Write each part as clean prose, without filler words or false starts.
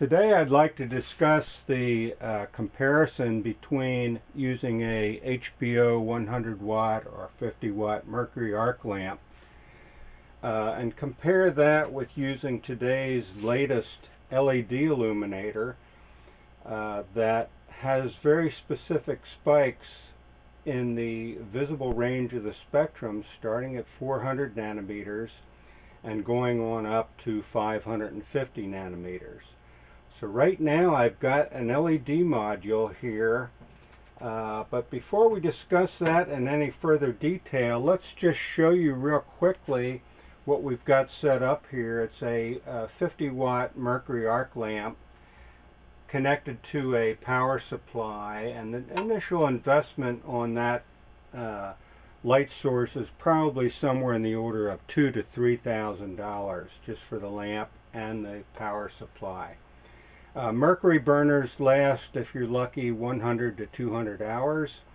Today I'd like to discuss the comparison between using a HBO 100 watt or 50 watt mercury arc lamp and compare that with using today's latest LED illuminator that has very specific spikes in the visible range of the spectrum, starting at 400 nanometers and going on up to 550 nanometers. So right now I've got an LED module here, but before we discuss that in any further detail, let's just show you real quickly what we've got set up here. It's a 50 watt mercury arc lamp connected to a power supply, and the initial investment on that light source is probably somewhere in the order of $2,000 to $3,000 just for the lamp and the power supply. Mercury burners last, if you're lucky, 100 to 200 hours,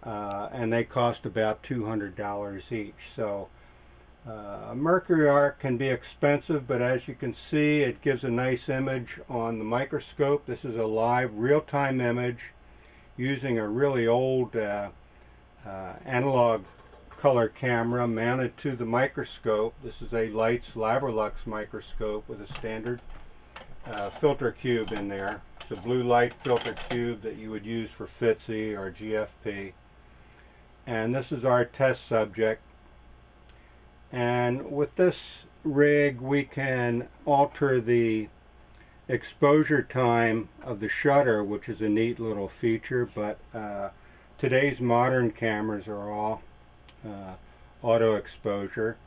and they cost about $200 each. So a mercury arc can be expensive, but as you can see, it gives a nice image on the microscope. This is a live real-time image using a really old analog color camera mounted to the microscope. This is a Leitz Labralux microscope with a standard filter cube in there. It's a blue light filter cube that you would use for FITC or GFP. And this is our test subject. And with this rig we can alter the exposure time of the shutter, which is a neat little feature, but today's modern cameras are all auto exposure.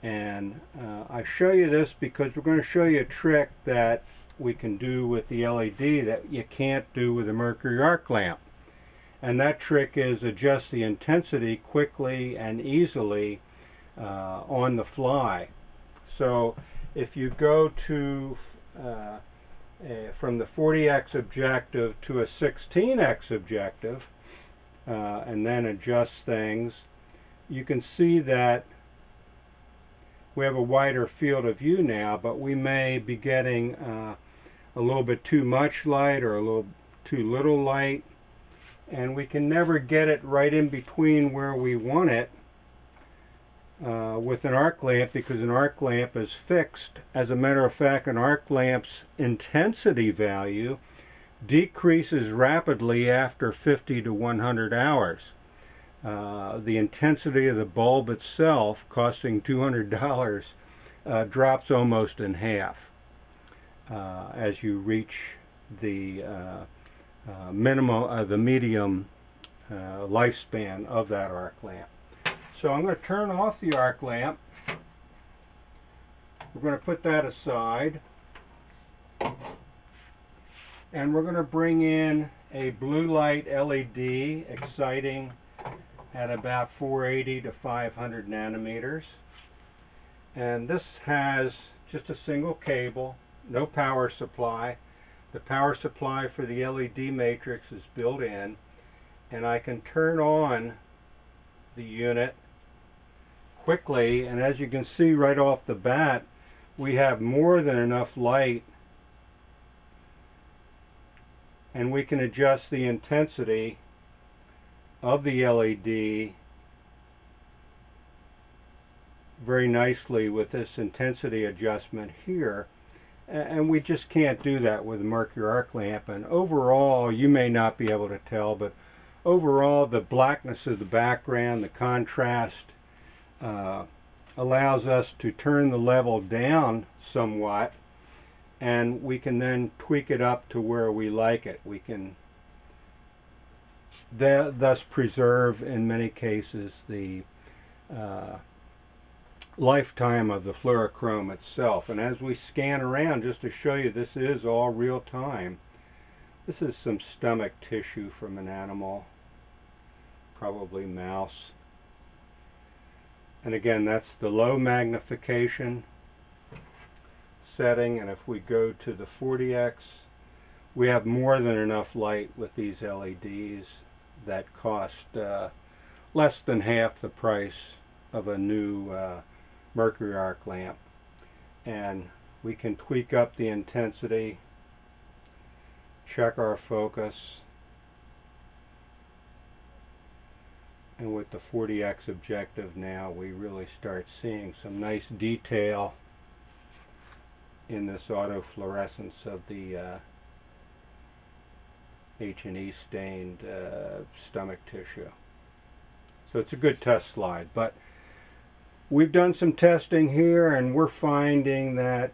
And I show you this because we're going to show you a trick that we can do with the LED that you can't do with a mercury arc lamp. And that trick is adjust the intensity quickly and easily on the fly. So if you go to from the 40x objective to a 16x objective and then adjust things, you can see that we have a wider field of view now, but we may be getting a little bit too much light or a little too little light, and we can never get it right in between where we want it with an arc lamp, because an arc lamp is fixed. As a matter of fact, an arc lamp's intensity value decreases rapidly after 50 to 100 hours. The intensity of the bulb itself, costing $200, drops almost in half as you reach the medium lifespan of that arc lamp. So I'm going to turn off the arc lamp. We're going to put that aside, and we're going to bring in a blue light LED exciting at about 480 to 500 nanometers. And this has just a single cable, no power supply. The power supply for the LED matrix is built in, and I can turn on the unit quickly, and as you can see right off the bat, we have more than enough light, and we can adjust the intensity of the LED very nicely with this intensity adjustment here, and we just can't do that with a mercury arc lamp. And overall, you may not be able to tell, but overall the blackness of the background, the contrast, allows us to turn the level down somewhat, and we can then tweak it up to where we like it. We can thus preserve, in many cases, the lifetime of the fluorochrome itself. And as we scan around, just to show you, this is all real time. This is some stomach tissue from an animal, probably mouse. And again, that's the low magnification setting, and if we go to the 40x, we have more than enough light with these LEDs that cost less than half the price of a new mercury arc lamp. And we can tweak up the intensity check our focus. And with the 40x objective now, we really start seeing some nice detail in this autofluorescence of the H&E stained stomach tissue. So it's a good test slide. But we've done some testing here, and we're finding that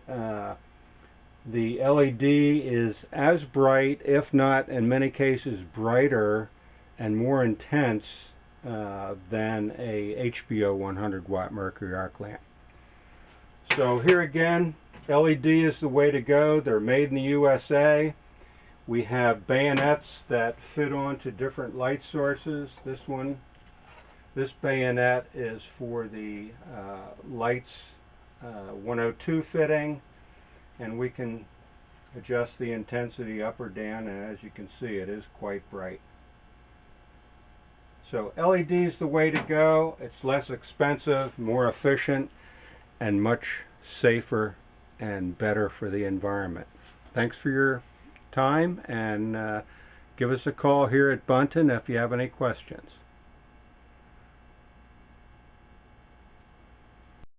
the LED is as bright, if not in many cases brighter and more intense than a HBO 100 watt mercury arc lamp. So here again, LED is the way to go. They're made in the USA. We have bayonets that fit onto different light sources. This bayonet is for the lights 102 fitting, and we can adjust the intensity up or down, and as you can see, it is quite bright. So LED is the way to go. It's less expensive, more efficient, and much safer and better for the environment. Thanks for your time, and give us a call here at Bunton if you have any questions.